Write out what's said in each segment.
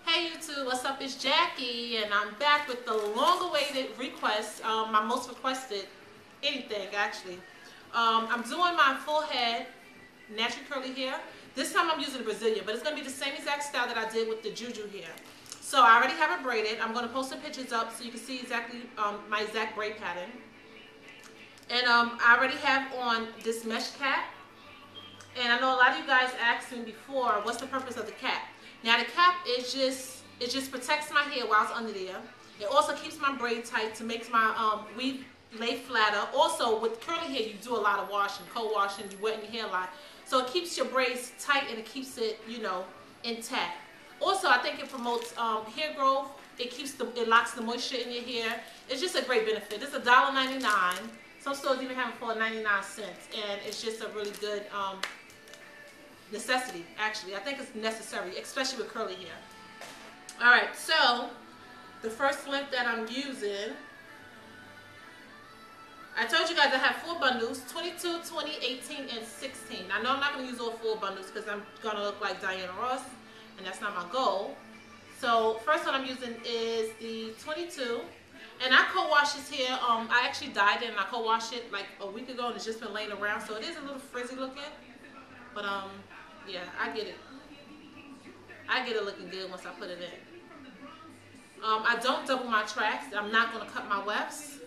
Hey YouTube, what's up? It's Jackie, and I'm back with the long-awaited request, my most requested anything actually. I'm doing my full head, naturally curly hair. This time I'm using the Brazilian, but it's going to be the same exact style that I did with the Juju hair. So I already have it braided. I'm going to post the pictures up so you can see exactly my exact braid pattern. And I already have on this mesh cap. And I know a lot of you guys asked me before, what's the purpose of the cap? Now the cap is just protects my hair while it's under there. It also keeps my braid tight to make my weave lay flatter. Also with curly hair you do a lot of washing, co-washing, you wetting your hair a lot. So it keeps your braids tight and it keeps it, you know, intact. Also I think it promotes hair growth. It locks the moisture in your hair. It's just a great benefit. It's $1.99. Some stores even have it for 99 cents, and it's just a really good necessity, actually. I think it's necessary, especially with curly hair. Alright, so the first length that I'm using, I told you guys I have 4 bundles, 22, 20, 18, and 16. I know I'm not going to use all 4 bundles because I'm going to look like Diana Ross, and that's not my goal. So first one I'm using is the 22. And I co-wash this hair. I actually dyed it and I co-washed it like a week ago and it's just been laying around. So it is a little frizzy looking. But yeah, I get it. I get it looking good once I put it in. I don't double my tracks. I'm not going to cut my wefts.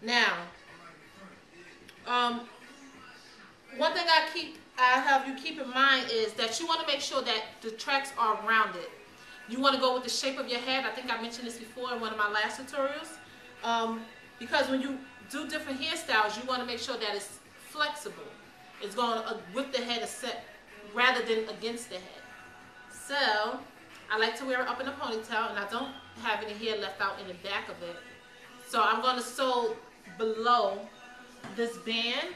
Now, one thing I have you keep in mind is that you want to make sure that the tracks are rounded. You want to go with the shape of your head. I think I mentioned this before in one of my last tutorials. Because when you do different hairstyles, you want to make sure that it's flexible. It's going with the head set rather than against the head. So I like to wear it up in a ponytail, and I don't have any hair left out in the back of it. So I'm going to sew below this band.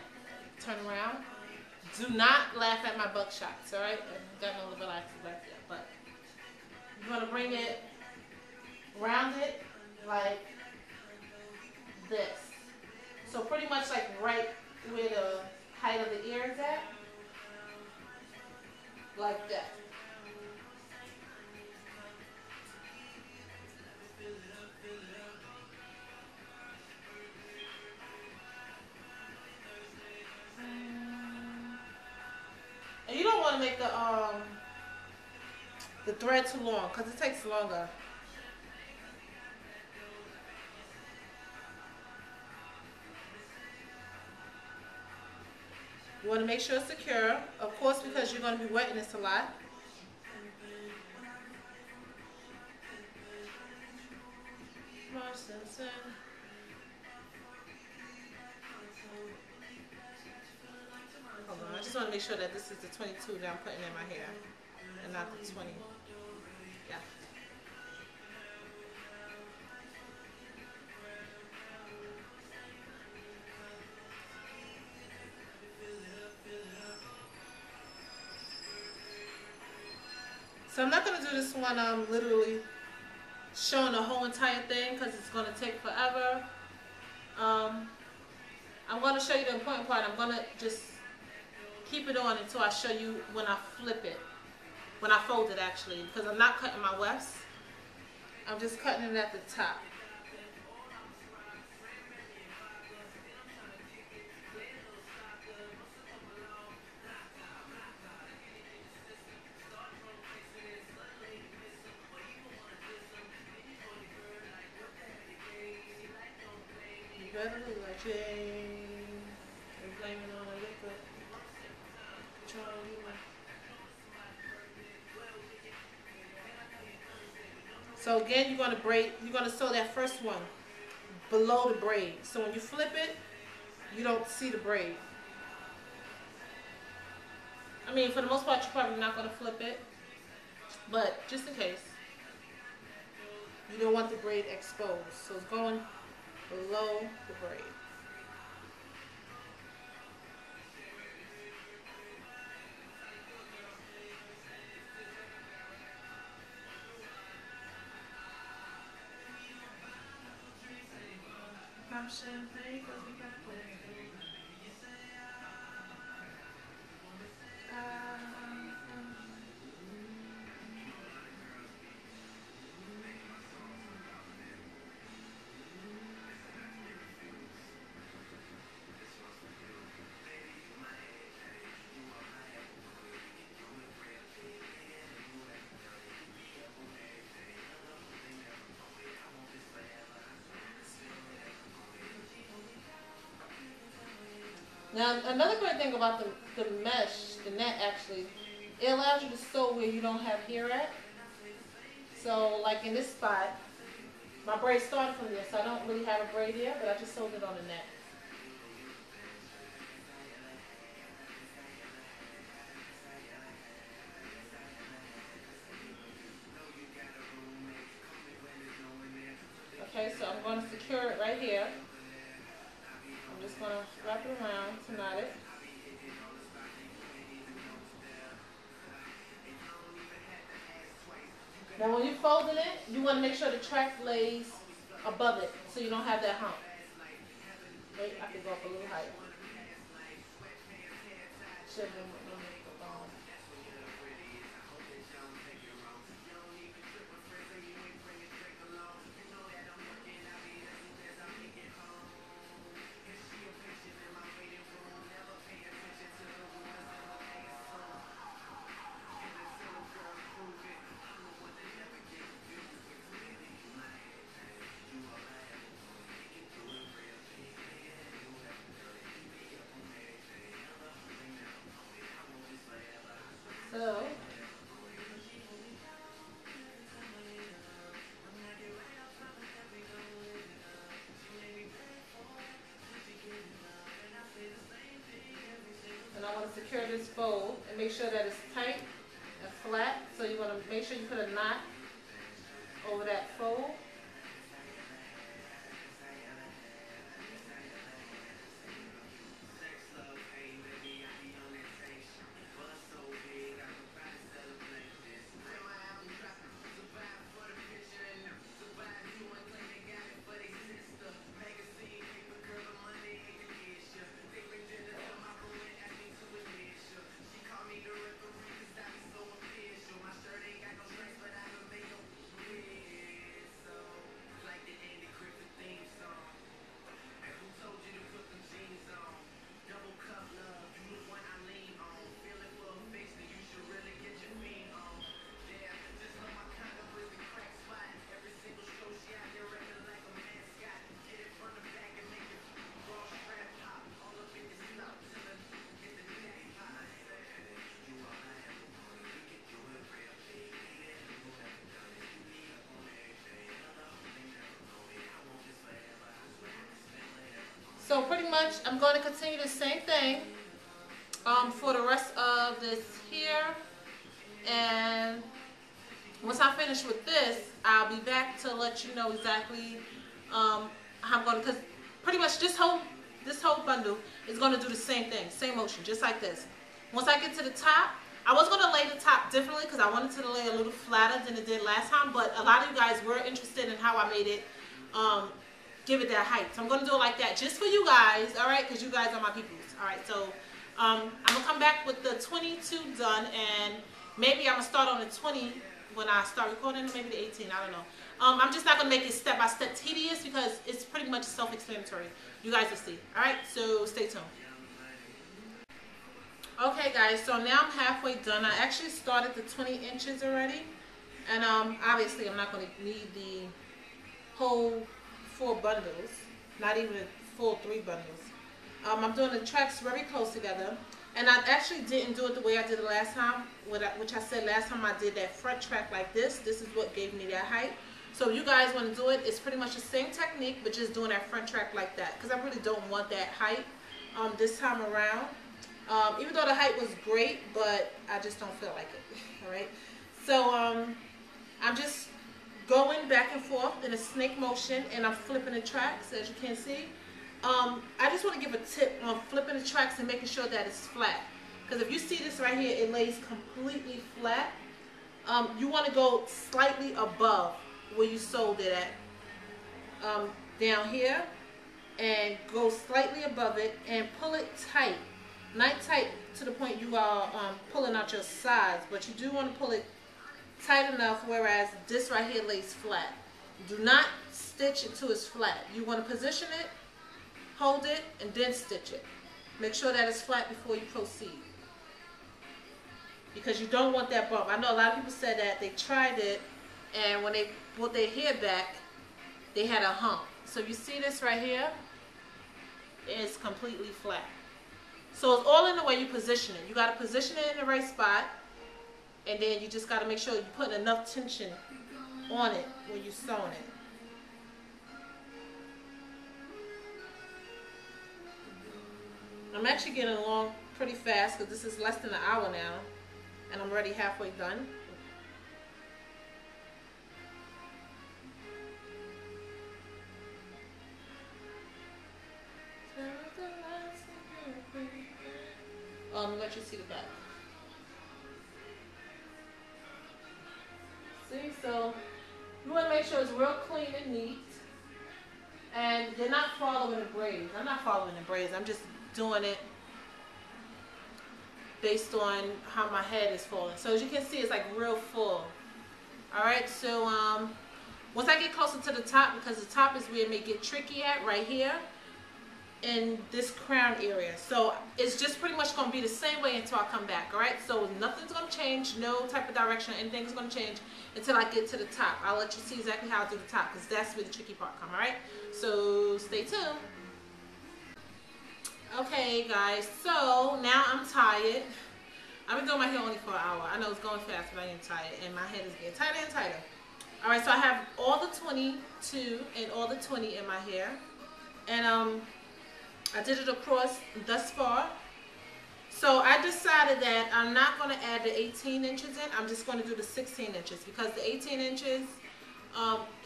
Turn around. Do not laugh at my buckshots, alright? I've got no little relaxes back there, but you're going to bring it, round it like this. So pretty much like right where the height of the ear is at. Like that. And you don't want to make the thread too long because it takes longer. You want to make sure it's secure, of course, because you're going to be wetting this a lot. Hold on, I just want to make sure that this is the 22 that I'm putting in my hair and not the 20. Yeah. So I'm not going to do this one literally showing the whole entire thing because it's going to take forever. I'm going to show you the important part. I'm going to just keep it on until I show you when I flip it. When I fold it actually, because I'm not cutting my wefts. I'm just cutting it at the top. You better look like Jane. They're blaming on a liquid. So again, you're going to sew that first one below the braid. So when you flip it, you don't see the braid. I mean, for the most part, you're probably not going to flip it, but just in case, you don't want the braid exposed. So it's going below the braid. Champagne, Now, another great thing about the mesh, the net actually, it allows you to sew where you don't have hair at. So, like in this spot, my braid started from there, so I don't really have a braid here, but I just sewed it on the net. Okay, so I'm going to secure it right here. I'm just going to wrap it around to knot it. Now when you're folding it, you want to make sure the track lays above it so you don't have that hump. Wait, I can go up a little higher. So, and I want to secure this fold and make sure that it's tight and flat. So you want to make sure you put a knot over that fold. So pretty much I'm going to continue the same thing for the rest of this here, and once I finish with this, I'll be back to let you know exactly how I'm going to, because pretty much this whole bundle is going to do the same thing, same motion, just like this. Once I get to the top, I was going to lay the top differently because I wanted to lay a little flatter than it did last time, but a lot of you guys were interested in how I made it give it that height. So I'm going to do it like that just for you guys, all right, because you guys are my peoples. All right, so I'm going to come back with the 22 done, and maybe I'm going to start on the 20 when I start recording, maybe the 18, I don't know. I'm just not going to make it step-by-step tedious because it's pretty much self-explanatory. You guys will see. All right, so stay tuned. Okay, guys, so now I'm halfway done. I actually started the 20 inches already, and obviously I'm not going to need the whole 4 bundles, not even full 3 bundles. I'm doing the tracks very close together, and I actually didn't do it the way I did it last time, which I said last time I did that front track like this. This is what gave me that height. So if you guys want to do it, it's pretty much the same technique, but just doing that front track like that, because I really don't want that height this time around. Even though the height was great, but I just don't feel like it. All right, so I'm just going back and forth in a snake motion, and I'm flipping the tracks, as you can see. I just want to give a tip on flipping the tracks and making sure that it's flat, because if you see this right here, it lays completely flat. You want to go slightly above where you sewed it at, down here, and go slightly above it and pull it tight. Not tight to the point you are pulling out your sides, but you do want to pull it tight enough whereas this right here lays flat. Do not stitch until it's flat. You want to position it, hold it, and then stitch it. Make sure that it's flat before you proceed, because you don't want that bump. I know a lot of people said that they tried it, and when they pulled their hair back, they had a hump. So you see this right here, it's completely flat. So it's all in the way you position it. You got to position it in the right spot, and then you just got to make sure you're putting enough tension on it when you're sewing it. I'm actually getting along pretty fast because this is less than an hour now, and I'm already halfway done. Let you see the back. See, so you want to make sure it's real clean and neat, and you're not following the braids. I'm not following the braids. I'm just doing it based on how my head is falling. So as you can see, it's like real full. All right, so once I get closer to the top, because the top is where it may get tricky at, right here in this crown area. So it's just pretty much going to be the same way until I come back. All right, so nothing's going to change, no type of direction, anything's going to change until I get to the top. I'll let you see exactly how I do the top, because that's where the tricky part comes. All right, so stay tuned. Okay guys, so now I'm tired. I've been doing my hair only for an hour. I know it's going fast, but I am tired, and my head is getting tighter and tighter. All right, so I have all the 22 and all the 20 in my hair, and I did it across thus far. So I decided that I'm not going to add the 18 inches in. I'm just going to do the 16 inches because the 18 inches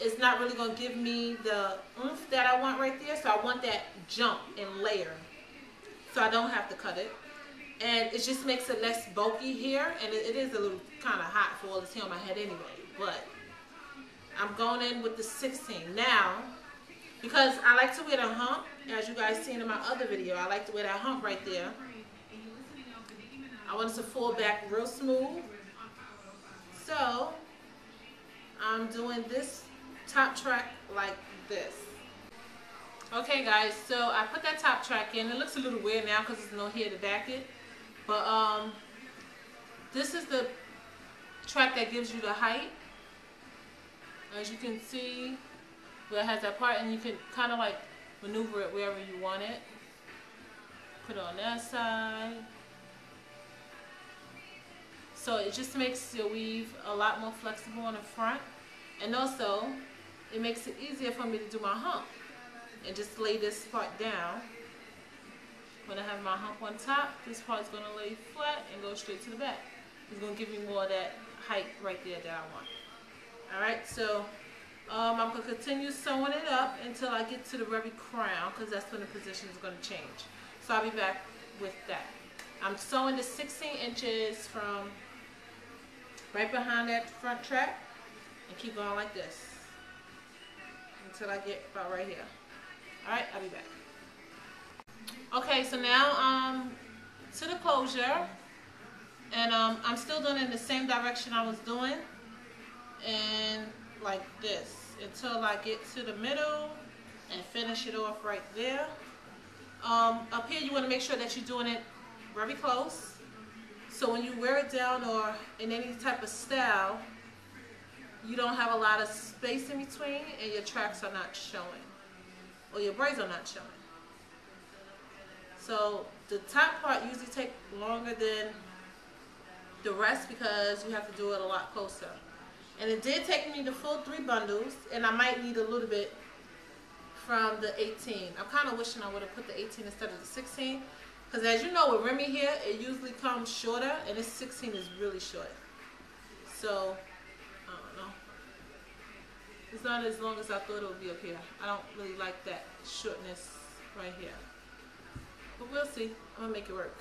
is not really going to give me the oomph that I want right there. So I want that jump and layer, so I don't have to cut it. And it just makes it less bulky here, and it is a little kind of hot for all this hair on my head anyway. But I'm going in with the 16 now because I like to wear the hump, as you guys seen in my other video. I like to wear that hump right there. I want it to fall back real smooth. So I'm doing this top track like this. Okay guys, so I put that top track in. It looks a little weird now because there's no hair to back it. But this is the track that gives you the height. As you can see, where it has that part, and you can kind of like maneuver it wherever you want it. Put it on that side. So it just makes your weave a lot more flexible on the front. And also, it makes it easier for me to do my hump. And just lay this part down. When I have my hump on top, this part is going to lay flat and go straight to the back. It's going to give me more of that height right there that I want. Alright, so I'm going to continue sewing it up until I get to the very crown, because that's when the position is going to change. So I'll be back with that. I'm sewing the 16 inches from right behind that front track and keep going like this until I get about right here. Alright, I'll be back. Okay, so now to the closure, and I'm still doing it in the same direction I was doing, and like this until I get to the middle and finish it off right there. Up here you want to make sure that you're doing it very close, so when you wear it down or in any type of style, you don't have a lot of space in between and your tracks are not showing, or your braids are not showing. So the top part usually takes longer than the rest because you have to do it a lot closer. And it did take me the full 3 bundles, and I might need a little bit from the 18. I'm kind of wishing I would have put the 18 instead of the 16, because as you know with Remy here, it usually comes shorter, and this 16 is really short. So I don't know. It's not as long as I thought it would be up here. I don't really like that shortness right here. But we'll see. I'm going to make it work.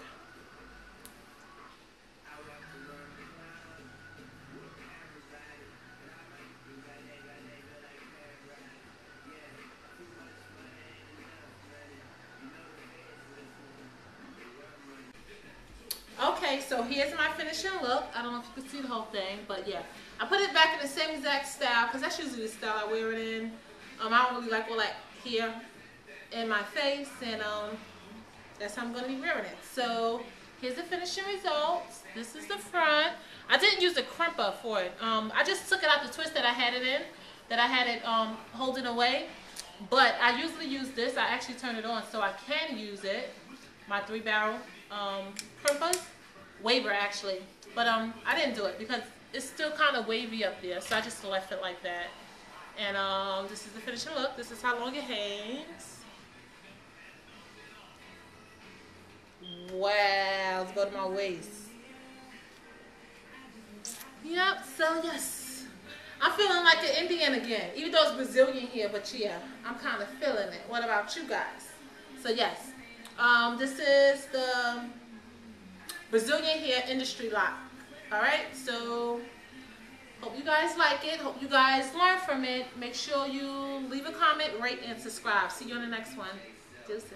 Okay, so here's my finishing look. I don't know if you can see the whole thing, but yeah. I put it back in the same exact style because that's usually the style I wear it in. I don't really like all that hair in my face, and that's how I'm going to be wearing it. So here's the finishing results. This is the front. I didn't use a crimper for it. I just took it out the twist that I had it in, that I had it holding away. But I usually use this. I actually turn it on so I can use it, my 3-barrel crimpers, waver actually, but I didn't do it because it's still kind of wavy up there, so I just left it like that. And this is the finishing look. This is how long it hangs. Wow, let's go to my waist. Yep, so yes, I'm feeling like an Indian again, even though it's Brazilian here, but yeah, I'm kind of feeling it. What about you guys? So yes, this is the Brazilian hair Industry Loc. Alright, so hope you guys like it. Hope you guys learn from it. Make sure you leave a comment, rate, and subscribe. See you on the next one. Deuces.